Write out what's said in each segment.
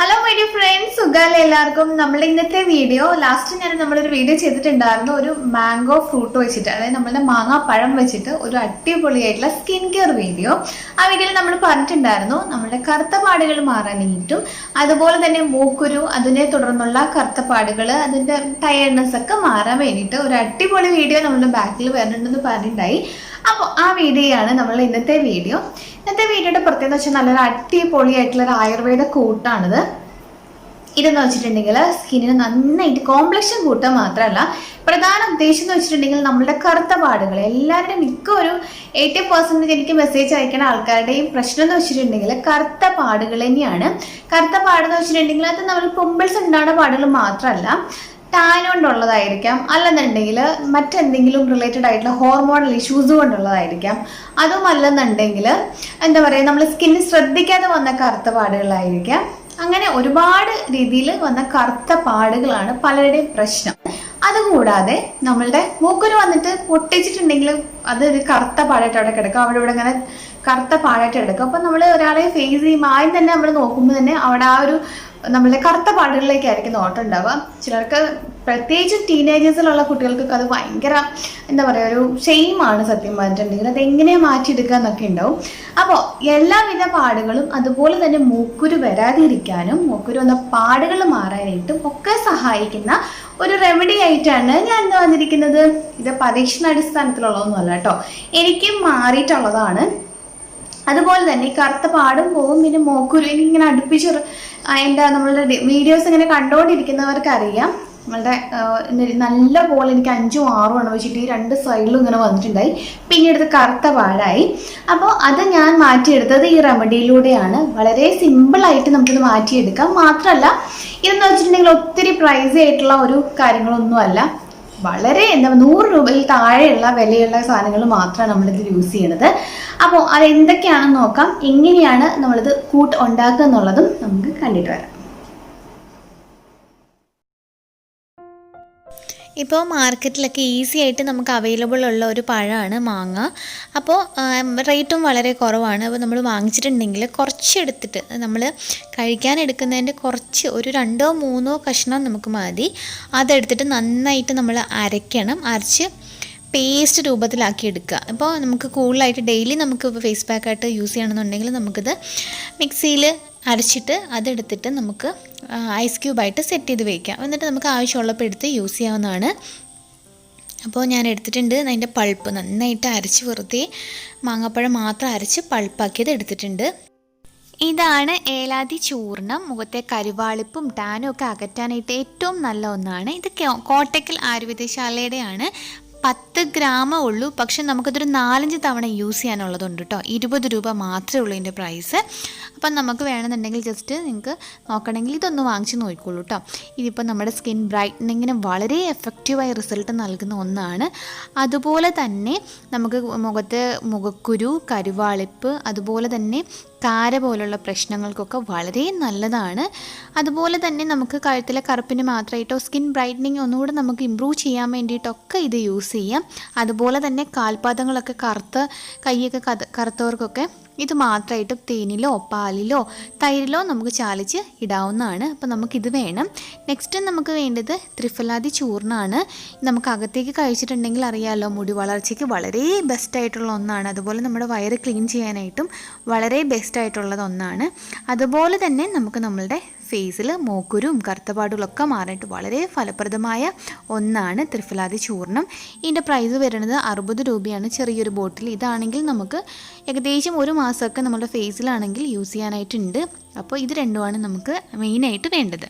Hello my dear friends, സുഖാല്ലേ എല്ലാവർക്കും. നമ്മുടെ ഇന്നത്തെ വീഡിയോ ലാസ്റ്റ് നമ്മളൊരു വീഡിയോ ചെയ്തിട്ടുണ്ടായിരുന്നു. ഒരു മാംഗോ ഫ്രൂട്ട് വെച്ചിട്ട്, അതായത് നമ്മളുടെ മാങ്ങാപ്പഴം വെച്ചിട്ട് ഒരു അടിപൊളിയായിട്ടുള്ള സ്കിൻ കെയർ വീഡിയോ. ആ വീഡിയോയിൽ നമ്മൾ പറഞ്ഞിട്ടുണ്ടായിരുന്നു നമ്മുടെ കറുത്ത പാടുകൾ മാറാനായിട്ടും അതുപോലെ തന്നെ മൂക്കുരു, അതിനെ തുടർന്നുള്ള കറുത്ത പാടുകൾ, അതിന്റെ ടയർഡ്നെസ് ഒക്കെ മാറാൻ വേണ്ടിയിട്ട് ഒരു അടിപൊളി വീഡിയോ നമ്മുടെ ബാക്കിൽ വരുന്നുണ്ടെന്ന് പറഞ്ഞിട്ടുണ്ടായി. അപ്പോൾ ആ വീഡിയോ ആണ് നമ്മൾ ഇന്നത്തെ വീഡിയോ. ഇന്നത്തെ വീഡിയോയുടെ പ്രത്യേകത വെച്ചാൽ നല്ലൊരു അടിപൊളിയായിട്ടുള്ള ഒരു ആയുർവേദ കൂട്ടാണിത്. ഇതെന്ന് വെച്ചിട്ടുണ്ടെങ്കിൽ സ്കിന്നിന് നന്നായിട്ട് കോംപ്ലക്ഷൻ കൂട്ടുക മാത്രമല്ല, പ്രധാന ഉദ്ദേശം എന്ന് വെച്ചിട്ടുണ്ടെങ്കിൽ നമ്മുടെ കറുത്ത പാടുകൾ, എല്ലാവരുടെയും മിക്ക ഒരു 80% എനിക്ക് മെസ്സേജ് അയക്കുന്ന ആൾക്കാരുടെയും പ്രശ്നം എന്ന് വെച്ചിട്ടുണ്ടെങ്കിൽ കറുത്ത പാടുകൾ തന്നെയാണ്. കറുത്ത പാടെന്ന് വെച്ചിട്ടുണ്ടെങ്കിൽ അത് നമ്മൾ പിമ്പിൾസ് ഉണ്ടാകുന്ന പാടുകൾ മാത്രമല്ല, ടാൻ കൊണ്ടുള്ളതായിരിക്കാം, അല്ലെന്നുണ്ടെങ്കിൽ മറ്റെന്തെങ്കിലും റിലേറ്റഡ് ആയിട്ടുള്ള ഹോർമോണൽ ഇഷ്യൂസ് കൊണ്ടുള്ളതായിരിക്കാം. അതും അല്ലെന്നുണ്ടെങ്കിൽ എന്താ പറയുക, നമ്മൾ സ്കിന്നിൽ ശ്രദ്ധിക്കാതെ വന്ന കറുത്ത പാടുകളായിരിക്കാം. അങ്ങനെ ഒരുപാട് രീതിയിൽ വന്ന കറുത്ത പാടുകളാണ് പലരുടെയും പ്രശ്നം. അതുകൂടാതെ നമ്മളുടെ മൂക്കുരു വന്നിട്ട് പൊട്ടിച്ചിട്ടുണ്ടെങ്കിൽ അത് ഒരു കറുത്ത പാടായിട്ട് അവിടെ കിടക്കും, അവിടെ ഇവിടെ ഇങ്ങനെ കറുത്ത പാടായിട്ട് കിടക്കും. അപ്പം നമ്മൾ ഒരാളെ ഫേസ് ചെയ്യുമ്പോൾ ആദ്യം തന്നെ നമ്മൾ നോക്കുമ്പോൾ തന്നെ അവിടെ ആ ഒരു നമ്മളുടെ കറുത്ത പാടുകളിലേക്കായിരിക്കും നോട്ടം ഉണ്ടാവുക. ചിലർക്ക് പ്രത്യേകിച്ച് ടീനേജേഴ്സിലുള്ള കുട്ടികൾക്കൊക്കെ അത് ഭയങ്കര എന്താ പറയുക, ഒരു ഷെയിമാണ് സത്യം പറഞ്ഞിട്ടുണ്ടെങ്കിൽ. അതെങ്ങനെ മാറ്റിയെടുക്കുക എന്നൊക്കെ ഉണ്ടാവും. അപ്പോൾ എല്ലാവിധ പാടുകളും അതുപോലെ തന്നെ മൂക്കുരു വരാതിരിക്കാനും മൂക്കുരു വന്ന പാടുകൾ മാറാനായിട്ടും ഒക്കെ സഹായിക്കുന്ന ഒരു റെമഡി ആയിട്ടാണ് ഞാൻ ഇന്ന് വന്നിരിക്കുന്നത്. ഇത് പരീക്ഷണാടിസ്ഥാനത്തിലുള്ളതൊന്നുമല്ല കേട്ടോ, എനിക്കും മാറിയിട്ടുള്ളതാണ്. അതുപോലെ തന്നെ കറുത്ത പാടും പോവും, പിന്നെ മൂക്കുരു ഇങ്ങനെ അടുപ്പിച്ച് അതിൻ്റെ നമ്മളുടെ വീഡിയോസ് ഇങ്ങനെ കണ്ടുകൊണ്ടിരിക്കുന്നവർക്ക് അറിയാം. നമ്മളുടെ നല്ല പോലെ എനിക്ക് 5ഉം 6ഉം ആണ് വെച്ചിട്ട് ഈ 2 സൈഡിലും ഇങ്ങനെ വന്നിട്ടുണ്ടായി, പിന്നീട് കറുത്ത പാടായി. അപ്പോൾ അത് ഞാൻ മാറ്റിയെടുത്തത് ഈ റെമഡിയിലൂടെയാണ്. വളരെ സിമ്പിളായിട്ട് നമുക്കിത് മാറ്റിയെടുക്കാം. മാത്രമല്ല ഇതെന്ന് വെച്ചിട്ടുണ്ടെങ്കിൽ ഒത്തിരി പ്രൈസി ആയിട്ടുള്ള ഒരു കാര്യങ്ങളൊന്നുമല്ല. വളരെ 100 രൂപയിൽ താഴെയുള്ള വിലയുള്ള സാധനങ്ങൾ മാത്രമാണ് നമ്മളിത് യൂസ് ചെയ്യണത്. അപ്പോൾ അതെന്തൊക്കെയാണെന്ന് നോക്കാം. എങ്ങനെയാണ് നമ്മളിത് കൂട്ട് ഉണ്ടാക്കുക എന്നുള്ളതും നമുക്ക് കണ്ടിട്ട് വരാം. ഇപ്പോൾ മാർക്കറ്റിലൊക്കെ ഈസി ആയിട്ട് നമുക്ക് അവൈലബിൾ ഉള്ള ഒരു പഴമാണ് മാങ്ങ. അപ്പോൾ റേറ്റും വളരെ കുറവാണ്. അപ്പോൾ നമ്മൾ വാങ്ങിച്ചിട്ടുണ്ടെങ്കിൽ കുറച്ചെടുത്തിട്ട് നമ്മൾ കഴിക്കാൻ എടുക്കുന്നതിൻ്റെ കുറച്ച് ഒരു 2ഓ 3ഓ കഷ്ണം നമുക്ക് മതി. അതെടുത്തിട്ട് നന്നായിട്ട് നമ്മൾ അരയ്ക്കണം. അരച്ച് പേസ്റ്റ് രൂപത്തിലാക്കി എടുക്കുക. അപ്പോൾ നമുക്ക് കൂടുതലായിട്ട് ഡെയിലി നമുക്ക് ഫേസ് പാക്കായിട്ട് യൂസ് ചെയ്യണമെന്നുണ്ടെങ്കിൽ നമുക്കിത് മിക്സിയിൽ അരച്ചിട്ട് അതെടുത്തിട്ട് നമുക്ക് ഐസ് ക്യൂബായിട്ട് സെറ്റ് ചെയ്ത് വയ്ക്കാം. എന്നിട്ട് നമുക്ക് ആവശ്യമുള്ളപ്പോൾ എടുത്ത് യൂസ് ചെയ്യാവുന്നതാണ്. അപ്പോൾ ഞാൻ എടുത്തിട്ടുണ്ട്. അതിൻ്റെ പൾപ്പ് നന്നായിട്ട് അരച്ച് വെറുതെ മാങ്ങാപ്പഴം മാത്രം അരച്ച് പൾപ്പാക്കിയത് എടുത്തിട്ടുണ്ട്. ഇതാണ് ഏലാതി ചൂർണം. മുഖത്തെ കരുവാളിപ്പും ടാനും ഒക്കെ അകറ്റാനായിട്ട് ഏറ്റവും നല്ല ഒന്നാണ്. ഇത് കോട്ടക്കൽ ആയുർവേദശാലയുടെയാണ്. 10 ഗ്രാമേ ഉള്ളൂ. പക്ഷെ നമുക്കതൊരു 4-5 തവണ യൂസ് ചെയ്യാനുള്ളതുണ്ട് കേട്ടോ. 20 രൂപ മാത്രമേ ഉള്ളൂ ഇതിൻ്റെ പ്രൈസ്. അപ്പം നമുക്ക് വേണമെന്നുണ്ടെങ്കിൽ ജസ്റ്റ് നിങ്ങൾക്ക് നോക്കണമെങ്കിൽ ഇതൊന്ന് വാങ്ങിച്ച് നോക്കിക്കോളൂ കേട്ടോ. ഇതിപ്പോൾ നമ്മുടെ സ്കിൻ ബ്രൈറ്റനിങ്ങിന് വളരെ എഫക്റ്റീവായ റിസൾട്ട് നൽകുന്ന ഒന്നാണ്. അതുപോലെ തന്നെ നമുക്ക് മുഖക്കുരു, കരുവാളിപ്പ്, അതുപോലെ തന്നെ കാര പോലുള്ള പ്രശ്നങ്ങൾക്കൊക്കെ വളരെ നല്ലതാണ്. അതുപോലെ തന്നെ നമുക്ക് കഴുത്തിലെ കറുപ്പിന് മാത്രമായിട്ടോ സ്കിൻ ബ്രൈറ്റനിങ് ഒന്നുകൂടെ നമുക്ക് ഇമ്പ്രൂവ് ചെയ്യാൻ വേണ്ടിയിട്ടൊക്കെ ഇത് യൂസ് ചെയ്യാം. അതുപോലെ തന്നെ കാൽപാദങ്ങളൊക്കെ കൈയൊക്കെ കറുത്തവർക്കൊക്കെ ഇത് മാത്രമായിട്ട് തേനിലോ പാലിലോ തൈരിലോ നമുക്ക് ചാലിച്ച് ഇടാവുന്നതാണ്. അപ്പോൾ നമുക്കിത് വേണം. നെക്സ്റ്റ് നമുക്ക് വേണ്ടത് ത്രിഫലാദി ചൂർണ്ണമാണ്. നമുക്ക് അകത്തേക്ക് കഴിച്ചിട്ടുണ്ടെങ്കിൽ അറിയാമല്ലോ, മുടി വളർച്ചയ്ക്ക് വളരെ ബെസ്റ്റായിട്ടുള്ള ഒന്നാണ്. അതുപോലെ നമ്മുടെ വയറ് ക്ലീൻ ചെയ്യാനായിട്ടും വളരെ ബെസ്റ്റായിട്ടുള്ളത് ഒന്നാണ്. അതുപോലെ തന്നെ നമുക്ക് നമ്മളുടെ ഫേസിൽ മൂക്കുരും കറുത്തപാടുകളൊക്കെ മാറാനായിട്ട് വളരെ ഫലപ്രദമായ ഒന്നാണ് ത്രിഫലാദി ചൂർണം. ഇതിൻ്റെ പ്രൈസ് വരുന്നത് 60 രൂപയാണ് ചെറിയൊരു ബോട്ടിൽ. ഇതാണെങ്കിൽ നമുക്ക് ഏകദേശം 1 മാസമൊക്കെ നമ്മുടെ ഫേസിലാണെങ്കിൽ യൂസ് ചെയ്യാനായിട്ടുണ്ട്. അപ്പോൾ ഇത് രണ്ടുമാണ് നമുക്ക് മെയിനായിട്ട് വേണ്ടത്.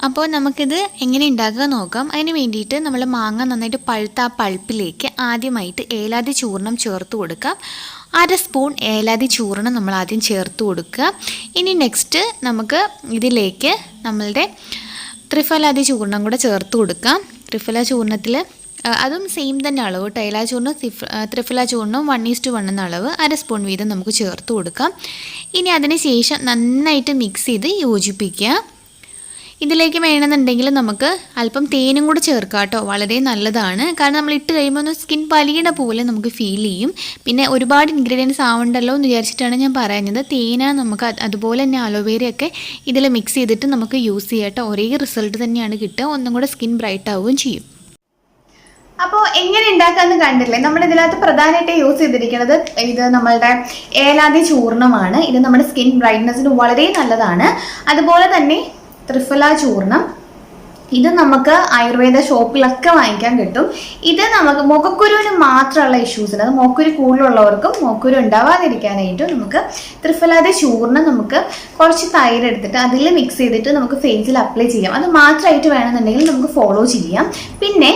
അപ്പോൾ നമുക്കിത് എങ്ങനെ ഉണ്ടാക്കുക നോക്കാം. അതിന് വേണ്ടിയിട്ട് നമ്മൾ മാങ്ങ നന്നായിട്ട് പഴുത്ത ആ പൾപ്പിലേക്ക് ആദ്യമായിട്ട് ഏലാതി ചൂർണം ചേർത്ത് കൊടുക്കാം. 1/2 സ്പൂൺ ഏലാതി ചൂർണം നമ്മൾ ആദ്യം ചേർത്ത് കൊടുക്കുക. ഇനി നെക്സ്റ്റ് നമുക്ക് ഇതിലേക്ക് നമ്മളുടെ ത്രിഫലാദി ചൂർണം കൂടെ ചേർത്ത് കൊടുക്കാം. ത്രിഫല ചൂർണത്തിൽ അതും സെയിം തന്നെ അളവ് കേട്ടോ. ഏലാതി ചൂർണം ത്രിഫല ചൂർണം 1:1 എന്ന അളവ് 1/2 സ്പൂൺ വീതം നമുക്ക് ചേർത്ത് കൊടുക്കാം. ഇനി അതിന് ശേഷം നന്നായിട്ട് മിക്സ് ചെയ്ത് യോജിപ്പിക്കുക. ഇതിലേക്ക് വേണമെന്നുണ്ടെങ്കിൽ നമുക്ക് അല്പം തേനും കൂടെ ചേർക്കാം കേട്ടോ, വളരെ നല്ലതാണ്. കാരണം നമ്മൾ ഇട്ട് കഴിയുമ്പോൾ ഒന്ന് സ്കിൻ പലിയുടെ പോലെ നമുക്ക് ഫീൽ ചെയ്യും. പിന്നെ ഒരുപാട് ഇൻഗ്രീഡിയൻസ് ആവണ്ടല്ലോ എന്ന് വിചാരിച്ചിട്ടാണ് ഞാൻ പറയുന്നത്. തേന നമുക്ക് അതുപോലെ തന്നെ അലോവേരയൊക്കെ ഇതിൽ മിക്സ് ചെയ്തിട്ട് നമുക്ക് യൂസ് ചെയ്യാം കേട്ടോ. ഒരേ റിസൾട്ട് തന്നെയാണ് കിട്ടുക, ഒന്നും കൂടെ സ്കിൻ ബ്രൈറ്റ് ആവുകയും ചെയ്യും. അപ്പോൾ എങ്ങനെ ഉണ്ടാക്കാമെന്ന് കണ്ടില്ലേ. നമ്മൾ ഇതിനകത്ത് പ്രധാനമായിട്ട് യൂസ് ചെയ്തിരിക്കുന്നത് ഇത് നമ്മളുടെ ഏലാദി ചൂർണ്ണമാണ്. ഇത് നമ്മുടെ സ്കിൻ ബ്രൈറ്റ്നസ്സിന് വളരെ നല്ലതാണ്. അതുപോലെ തന്നെ ത്രിഫല ചൂർണം, ഇത് നമുക്ക് ആയുർവേദ ഷോപ്പിലൊക്കെ വാങ്ങിക്കാൻ കിട്ടും. ഇത് നമുക്ക് മുഖക്കുരുവിന് മാത്രമുള്ള ഇഷ്യൂസിന്, അത് മുഖക്കുരു കൂടുതലുള്ളവർക്കും മുഖക്കുരു ഉണ്ടാവാതിരിക്കാനായിട്ടും നമുക്ക് ത്രിഫലാദി ചൂർണം നമുക്ക് കുറച്ച് തൈര് എടുത്തിട്ട് അതിൽ മിക്സ് ചെയ്തിട്ട് നമുക്ക് ഫേസിൽ അപ്ലൈ ചെയ്യാം. അത് മാത്രമായിട്ട് വേണമെന്നുണ്ടെങ്കിൽ നമുക്ക് ഫോളോ ചെയ്യാം. പിന്നെ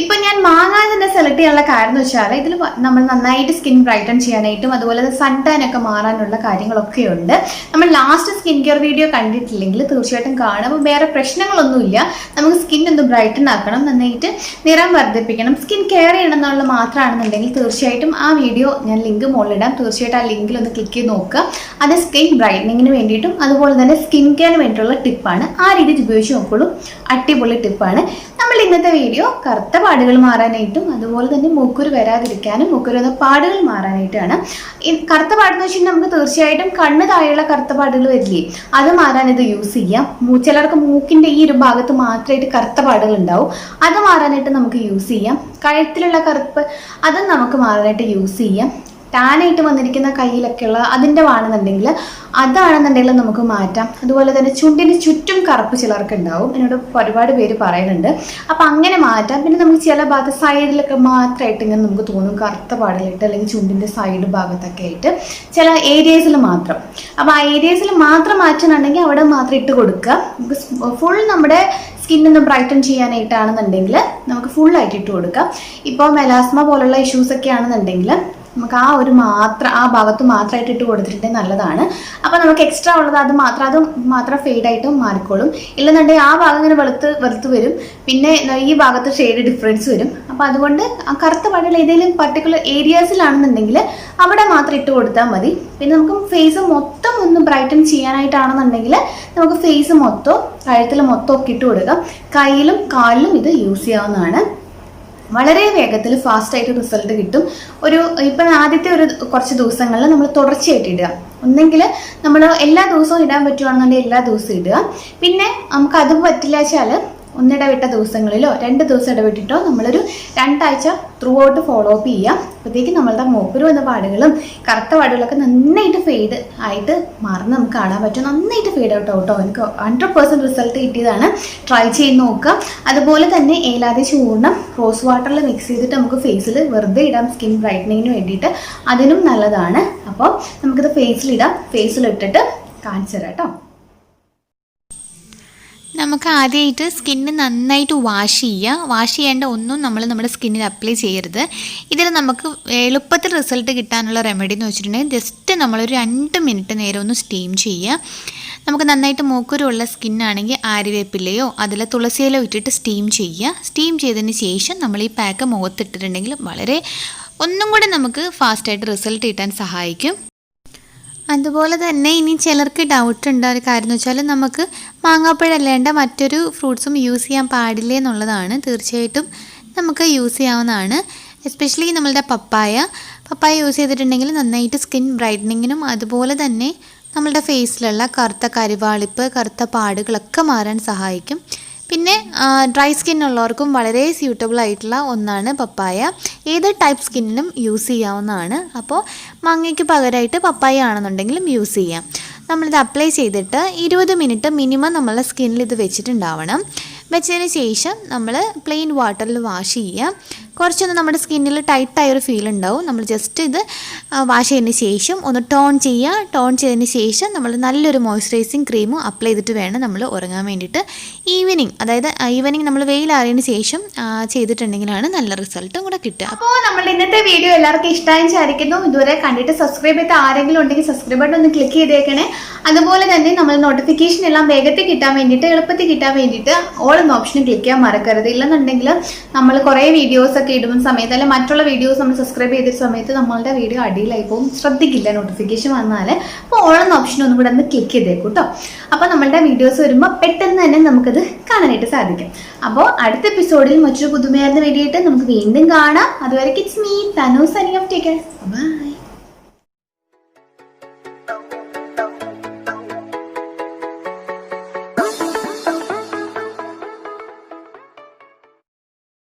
ഇപ്പൊ ഞാൻ മാങ്ങ തന്നെ സെലക്ട് ചെയ്യാനുള്ള കാര്യം എന്ന് വെച്ചാൽ ഇതിൽ നമ്മൾ നന്നായിട്ട് സ്കിൻ ബ്രൈറ്റൻ ചെയ്യാനായിട്ടും അതുപോലെ സൺ ടാൻ ഒക്കെ മാറാനുള്ള കാര്യങ്ങളൊക്കെ ഉണ്ട്. നമ്മൾ ലാസ്റ്റ് സ്കിൻ കെയർ വീഡിയോ കണ്ടിട്ടില്ലെങ്കിൽ തീർച്ചയായിട്ടും കാണും. അപ്പോൾ വേറെ പ്രശ്നങ്ങളൊന്നുമില്ല. നമുക്ക് സ്കിൻ ഒന്ന് ബ്രൈറ്റൻ ആക്കണം, നന്നായിട്ട് നിറം വർദ്ധിപ്പിക്കണം, സ്കിൻ കെയർ ചെയ്യണം എന്നുള്ള മാത്രമാണെന്നുണ്ടെങ്കിൽ തീർച്ചയായിട്ടും ആ വീഡിയോ ഞാൻ ലിങ്ക് മുകളിലിടാം. തീർച്ചയായിട്ടും ആ ലിങ്കിൽ ഒന്ന് ക്ലിക്ക് ചെയ്ത് നോക്കുക. അത് സ്കിൻ ബ്രൈറ്റനിങ്ങിന് വേണ്ടിയിട്ടും അതുപോലെ തന്നെ സ്കിൻ കെയറിന് വേണ്ടിയിട്ടുള്ള ടിപ്പാണ്. ആ രീതിയിൽ ഉപയോഗിച്ച് നോക്കുള്ളൂ, അടിപൊളി ടിപ്പാണ്. നമ്മൾ ഇന്നത്തെ വീഡിയോ കറുത്ത പാടുകൾ മാറാനായിട്ടും അതുപോലെ തന്നെ മൂക്കുരു വരാതിരിക്കാനും മൂക്കുരു എന്ന പാടുകൾ മാറാനായിട്ടാണ്. കറുത്ത പാടെന്ന് വെച്ചിട്ടുണ്ടെങ്കിൽ നമുക്ക് തീർച്ചയായിട്ടും കണ്ണ് താഴെയുള്ള കറുത്ത പാടുകൾ വരില്ലേ, അത് മാറാൻ ഇത് യൂസ് ചെയ്യാം. ചിലർക്ക് മൂക്കിന്റെ ഈ ഒരു ഭാഗത്ത് മാത്രമായിട്ട് കറുത്ത പാടുകൾ ഉണ്ടാവും, അത് മാറാനായിട്ട് നമുക്ക് യൂസ് ചെയ്യാം. കഴുത്തിലുള്ള കറുപ്പ് അതും നമുക്ക് മാറാനായിട്ട് യൂസ് ചെയ്യാം. ടാനായിട്ട് വന്നിരിക്കുന്ന കയ്യിലൊക്കെയുള്ള അതിൻ്റെ ആണെന്നുണ്ടെങ്കിൽ അതാണെന്നുണ്ടെങ്കിൽ നമുക്ക് മാറ്റാം. അതുപോലെ തന്നെ ചുണ്ടിന് ചുറ്റും കറുപ്പ് ചിലർക്ക് ഉണ്ടാവും, എന്നോട് ഒരുപാട് പേര് പറയുന്നുണ്ട്. അപ്പം അങ്ങനെ മാറ്റാം. പിന്നെ നമുക്ക് ചില ഭാഗത്ത് സൈഡിലൊക്കെ മാത്രമായിട്ട് ഇങ്ങനെ നമുക്ക് തോന്നും കറുത്ത പാടിലിട്ട്, അല്ലെങ്കിൽ ചുണ്ടിൻ്റെ സൈഡ് ഭാഗത്തൊക്കെ ആയിട്ട് ചില ഏരിയസിൽ മാത്രം. അപ്പോൾ ആ ഏരിയസിൽ മാത്രം മാറ്റാനുണ്ടെങ്കിൽ അവിടെ മാത്രം ഇട്ട് കൊടുക്കുക. നമുക്ക് ഫുൾ നമ്മുടെ സ്കിന്നൊന്ന് ബ്രൈറ്റൻ ചെയ്യാനായിട്ടാണെന്നുണ്ടെങ്കിൽ നമുക്ക് ഫുള്ളായിട്ട് ഇട്ട് കൊടുക്കാം. ഇപ്പോൾ മെലാസ്മ പോലുള്ള ഇഷ്യൂസൊക്കെ ആണെന്നുണ്ടെങ്കിൽ നമുക്ക് ആ ഭാഗത്ത് മാത്രമായിട്ട് ഇട്ട് കൊടുത്തിട്ടുണ്ടെങ്കിൽ നല്ലതാണ്. അപ്പോൾ നമുക്ക് എക്സ്ട്രാ ഉള്ളത് അത് മാത്രം ഫെയ്ഡായിട്ടും മാറിക്കോളും. ഇല്ലെന്നുണ്ടെങ്കിൽ ആ ഭാഗം ഇങ്ങനെ വെളുത്ത് വരും, പിന്നെ ഈ ഭാഗത്ത് ഷെയ്ഡ് ഡിഫറൻസ് വരും. അപ്പോൾ അതുകൊണ്ട് ആ കറുത്ത പാടുള്ള ഏതെങ്കിലും പർട്ടിക്കുലർ ഏരിയാസിലാണെന്നുണ്ടെങ്കിൽ അവിടെ മാത്രം ഇട്ട് കൊടുത്താൽ മതി. പിന്നെ നമുക്ക് ഫേസ് മൊത്തം ഒന്ന് ബ്രൈറ്റൻ ചെയ്യാനായിട്ടാണെന്നുണ്ടെങ്കിൽ നമുക്ക് ഫേസ് മൊത്തം കഴുത്തിൽ മൊത്തം ഒക്കെ ഇട്ട് കൊടുക്കാം. കയ്യിലും കാലിലും ഇത് യൂസ് ചെയ്യാവുന്നതാണ്. വളരെ വേഗത്തിൽ ഫാസ്റ്റായിട്ട് റിസൾട്ട് കിട്ടും. ഇപ്പം ആദ്യത്തെ കുറച്ച് ദിവസങ്ങളിൽ നമ്മൾ തുടർച്ചയായിട്ട് ഇടുക. ഒന്നെങ്കിൽ നമ്മൾ എല്ലാ ദിവസവും ഇടാൻ പറ്റുവാണെന്നുണ്ടെങ്കിൽ എല്ലാ ദിവസവും ഇടുക. പിന്നെ നമുക്ക് അത് പറ്റില്ല വെച്ചാൽ ഒന്നിടവിട്ട ദിവസങ്ങളിലോ 2 ദിവസം ഇടവിട്ടിട്ടോ നമ്മളൊരു 2 ആഴ്ച ത്രൂ ഔട്ട് ഫോളോ അപ്പ് ചെയ്യാം. അപ്പോഴത്തേക്ക് നമ്മളുടെ മൂക്കുരു എന്ന പാടുകളും കറുത്ത പാടുകളൊക്കെ നന്നായിട്ട് ഫെയ്ഡ് ആയിട്ട് മാറുന്ന നമുക്ക് കാണാൻ പറ്റും. നന്നായിട്ട് ഫെയ്ഡ് ഔട്ട് കേട്ടോ. എനിക്ക് 100% റിസൾട്ട് കിട്ടിയതാണ്. ട്രൈ ചെയ്ത് നോക്കുക. അതുപോലെ തന്നെ ഏലാദി ചൂർണം റോസ് വാട്ടറിൽ മിക്സ് ചെയ്തിട്ട് നമുക്ക് ഫേസിൽ വെറുതെ ഇടാം, സ്കിൻ ബ്രൈറ്റനിങ്ങിന് വേണ്ടിയിട്ട്. അതിനും നല്ലതാണ്. അപ്പോൾ നമുക്കിത് ഫേസിലിടാം. ഫേസിലിട്ടിട്ട് കാണിച്ചു തരാം കേട്ടോ. നമുക്ക് ആദ്യമായിട്ട് സ്കിന്ന് നന്നായിട്ട് വാഷ് ചെയ്യുക. വാഷ് ചെയ്യേണ്ട ഒന്നും നമ്മൾ നമ്മുടെ സ്കിന്നിൽ അപ്ലൈ ചെയ്യരുത്. ഇതിൽ നമുക്ക് എളുപ്പത്തിൽ റിസൾട്ട് കിട്ടാനുള്ള റെമഡി എന്ന് വെച്ചിട്ടുണ്ടെങ്കിൽ ജസ്റ്റ് നമ്മളൊരു 2 മിനിറ്റ് നേരം ഒന്ന് സ്റ്റീം ചെയ്യുക. നമുക്ക് നന്നായിട്ട് മൂക്കുരുള്ള സ്കിന്നാണെങ്കിൽ ആര്യവേപ്പിലയോ അതിൽ തുളസിയിലോ ഇട്ടിട്ട് സ്റ്റീം ചെയ്യുക. സ്റ്റീം ചെയ്തതിന് ശേഷം നമ്മൾ ഈ പാക്ക് മുഖത്തിട്ടിട്ടുണ്ടെങ്കിൽ വളരെ ഒന്നും കൂടെ നമുക്ക് ഫാസ്റ്റായിട്ട് റിസൾട്ട് കിട്ടാൻ സഹായിക്കും. അതുപോലെ തന്നെ ഇനി ചിലർക്ക് ഡൗട്ട് ഉണ്ട് ഒരു കാര്യം എന്ന് വെച്ചാൽ നമുക്ക് മാങ്ങാപ്പഴം അല്ലാണ്ട് മറ്റൊരു ഫ്രൂട്ട്സും യൂസ് ചെയ്യാൻ പാടില്ല എന്നുള്ളതാണ്. തീർച്ചയായിട്ടും നമുക്ക് യൂസ് ചെയ്യാവുന്നതാണ്. എസ്പെഷ്യലി നമ്മളുടെ പപ്പായ യൂസ് ചെയ്തിട്ടുണ്ടെങ്കിൽ നന്നായിട്ട് സ്കിൻ ബ്രൈറ്റനിങ്ങിനും അതുപോലെ തന്നെ നമ്മളുടെ ഫേസിലുള്ള കറുത്ത കരിവാളിപ്പ്, കറുത്ത പാടുകളൊക്കെ മാറാൻ സഹായിക്കും. പിന്നെ ഡ്രൈ സ്കിൻ ഉള്ളവർക്കും വളരെ സ്യൂട്ടബിൾ ആയിട്ടുള്ള ഒന്നാണ് പപ്പായ. ഏത് ടൈപ്പ് സ്കിന്നിനും യൂസ് ചെയ്യാവുന്നതാണ്. അപ്പോൾ മാങ്ങയ്ക്ക് പകരമായിട്ട് പപ്പായ ആണെന്നുണ്ടെങ്കിലും യൂസ് ചെയ്യാം. നമ്മളിത് അപ്ലൈ ചെയ്തിട്ട് 20 മിനിറ്റ് മിനിമം നമ്മളുടെ സ്കിന്നിൽ ഇത് വെച്ചിട്ടുണ്ടാവണം. വെച്ചതിന് ശേഷം നമ്മൾ പ്ലെയിൻ വാട്ടറിൽ വാഷ് ചെയ്യുക. കുറച്ചൊന്ന് നമ്മുടെ സ്കിന്നിൽ ടൈറ്റായൊരു ഫീൽ ഉണ്ടാവും. നമ്മൾ ജസ്റ്റ് ഇത് വാഷ് ചെയ്തതിന് ശേഷം ഒന്ന് ടോൺ ചെയ്യുക. ടോൺ ചെയ്തതിന് ശേഷം നമ്മൾ നല്ലൊരു മോയ്സ്ചറൈസിങ് ക്രീമും അപ്ലൈ ചെയ്തിട്ട് വേണം നമ്മൾ ഉറങ്ങാൻ വേണ്ടിയിട്ട്. ഈവനിങ് നമ്മൾ വെയിലാറിയതിന് ശേഷം ചെയ്തിട്ടുണ്ടെങ്കിലാണ് നല്ല റിസൾട്ടും കൂടെ കിട്ടുക. അപ്പോൾ നമ്മുടെ ഇന്നത്തെ വീഡിയോ എല്ലാവർക്കും ഇഷ്ടമായി വിചാരിക്കുന്നു. ഇതുവരെ കണ്ടിട്ട് സബ്സ്ക്രൈബ് ചെയ്ത ആരെങ്കിലും ഉണ്ടെങ്കിൽ സബ്സ്ക്രൈബ് ബട്ടൺ ഒന്ന് ക്ലിക്ക് ചെയ്തേക്കണേ. അതുപോലെ തന്നെ നമ്മൾ നോട്ടിഫിക്കേഷൻ എല്ലാം വേഗത്തിൽ കിട്ടാൻ വേണ്ടിയിട്ട്, എളുപ്പത്തിൽ കിട്ടാൻ വേണ്ടിയിട്ട് ഓൾ എന്ന ഓപ്ഷൻ ക്ലിക്ക് ചെയ്യാൻ മറക്കരുത്. ഇല്ലെന്നുണ്ടെങ്കിൽ നമ്മൾ കുറേ വീഡിയോസ് ഒക്കെ ഇടുന്ന സമയത്ത്, അല്ലെങ്കിൽ മറ്റുള്ള വീഡിയോസ് നമ്മൾ സബ്സ്ക്രൈബ് ചെയ്ത സമയത്ത് നമ്മളുടെ വീഡിയോ അടിയിലായി പോകും, ശ്രദ്ധിക്കില്ല നോട്ടിഫിക്കേഷൻ വന്നാൽ. അപ്പോൾ ഓൾ എന്ന ഓപ്ഷൻ ഒന്നും കൂടെ ഒന്ന് ക്ലിക്ക് ചെയ്തേക്കും കേട്ടോ. അപ്പോൾ നമ്മളുടെ വീഡിയോസ് വരുമ്പോൾ പെട്ടെന്ന് തന്നെ നമുക്കത് കാണാനായിട്ട് സാധിക്കും. അപ്പോൾ അടുത്ത എപ്പിസോഡിൽ മറ്റൊരു പുതുമയാർന്ന വീഡിയോ ആയിട്ട് നമുക്ക് വീണ്ടും കാണാം. അതുവരെ it's me Tanu signing off. Take care. By.